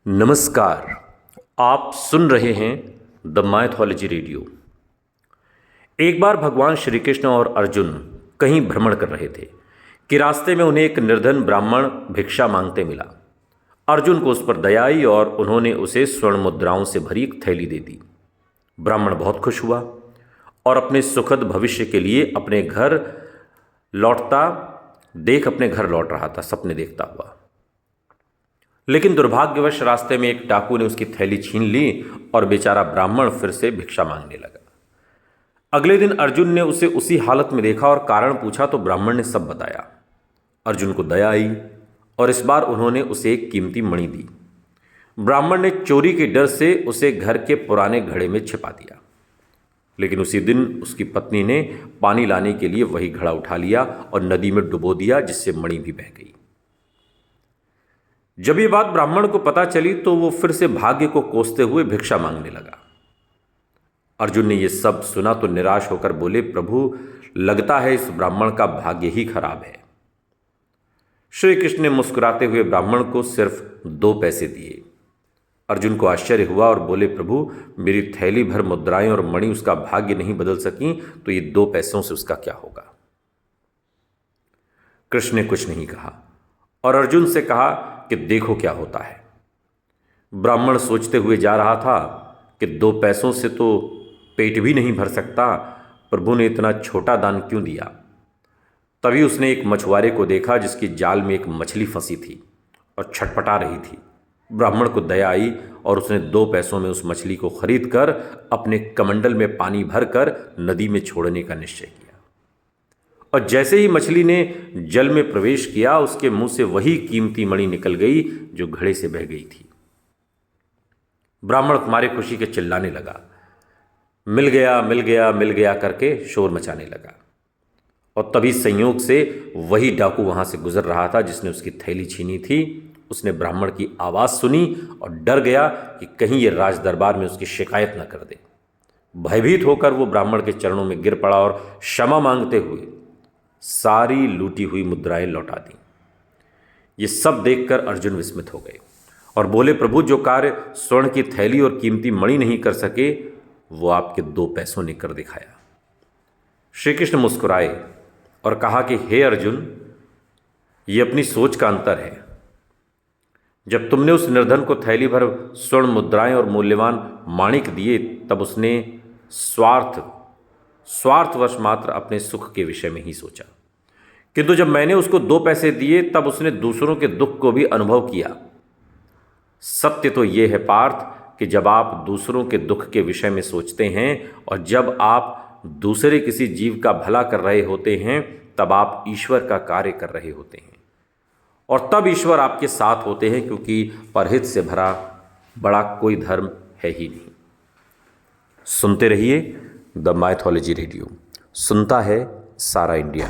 नमस्कार। आप सुन रहे हैं द माइथोलॉजी रेडियो। एक बार भगवान श्री कृष्ण और अर्जुन कहीं भ्रमण कर रहे थे कि रास्ते में उन्हें एक निर्धन ब्राह्मण भिक्षा मांगते मिला। अर्जुन को उस पर दया आई और उन्होंने उसे स्वर्ण मुद्राओं से भरी एक थैली दे दी। ब्राह्मण बहुत खुश हुआ और अपने सुखद भविष्य के लिए अपने घर लौट रहा था, सपने देखता हुआ। लेकिन दुर्भाग्यवश रास्ते में एक डाकू ने उसकी थैली छीन ली और बेचारा ब्राह्मण फिर से भिक्षा मांगने लगा। अगले दिन अर्जुन ने उसे उसी हालत में देखा और कारण पूछा तो ब्राह्मण ने सब बताया। अर्जुन को दया आई और इस बार उन्होंने उसे एक कीमती मणि दी। ब्राह्मण ने चोरी के डर से उसे घर के पुराने घड़े में छिपा दिया, लेकिन उसी दिन उसकी पत्नी ने पानी लाने के लिए वही घड़ा उठा लिया और नदी में डुबो दिया, जिससे मणि भी बह गई। जब ये बात ब्राह्मण को पता चली तो वो फिर से भाग्य को कोसते हुए भिक्षा मांगने लगा। अर्जुन ने यह सब सुना तो निराश होकर बोले, प्रभु, लगता है इस ब्राह्मण का भाग्य ही खराब है। श्री कृष्ण ने मुस्कुराते हुए ब्राह्मण को सिर्फ 2 पैसे दिए। अर्जुन को आश्चर्य हुआ और बोले, प्रभु, मेरी थैली भर मुद्राएं और मणि उसका भाग्य नहीं बदल सकी, तो ये 2 पैसों से उसका क्या होगा। कृष्ण ने कुछ नहीं कहा और अर्जुन से कहा कि देखो क्या होता है। ब्राह्मण सोचते हुए जा रहा था कि 2 पैसों से तो पेट भी नहीं भर सकता, प्रभु ने इतना छोटा दान क्यों दिया। तभी उसने एक मछुआरे को देखा जिसकी जाल में एक मछली फंसी थी और छटपटा रही थी। ब्राह्मण को दया आई और उसने 2 पैसों में उस मछली को खरीद कर अपने कमंडल में पानी भरकर नदी में छोड़ने का निश्चय किया। और जैसे ही मछली ने जल में प्रवेश किया, उसके मुंह से वही कीमती मणि निकल गई जो घड़े से बह गई थी। ब्राह्मण मारे खुशी के चिल्लाने लगा, मिल गया मिल गया मिल गया करके शोर मचाने लगा। और तभी संयोग से वही डाकू वहां से गुजर रहा था जिसने उसकी थैली छीनी थी। उसने ब्राह्मण की आवाज सुनी और डर गया कि कहीं ये राज दरबार में उसकी शिकायत न कर दे। भयभीत होकर वो ब्राह्मण के चरणों में गिर पड़ा और क्षमा मांगते हुए सारी लूटी हुई मुद्राएं लौटा दी। ये सब देखकर अर्जुन विस्मित हो गए और बोले, प्रभु, जो कार्य स्वर्ण की थैली और कीमती मणि नहीं कर सके, वो आपके 2 पैसों ने कर दिखाया। श्री कृष्ण मुस्कुराए और कहा कि हे अर्जुन, ये अपनी सोच का अंतर है। जब तुमने उस निर्धन को थैली भर स्वर्ण मुद्राएं और मूल्यवान माणिक दिए, तब उसने स्वार्थवश मात्र अपने सुख के विषय में ही सोचा। किंतु जब मैंने उसको 2 पैसे दिए, तब उसने दूसरों के दुख को भी अनुभव किया। सत्य तो यह है पार्थ कि जब आप दूसरों के दुख के विषय में सोचते हैं और जब आप दूसरे किसी जीव का भला कर रहे होते हैं, तब आप ईश्वर का कार्य कर रहे होते हैं और तब ईश्वर आपके साथ होते हैं, क्योंकि परहित से भरा बड़ा कोई धर्म है ही नहीं। सुनते रहिए द माइथोलॉजी रेडियो। सुनता है सारा इंडिया।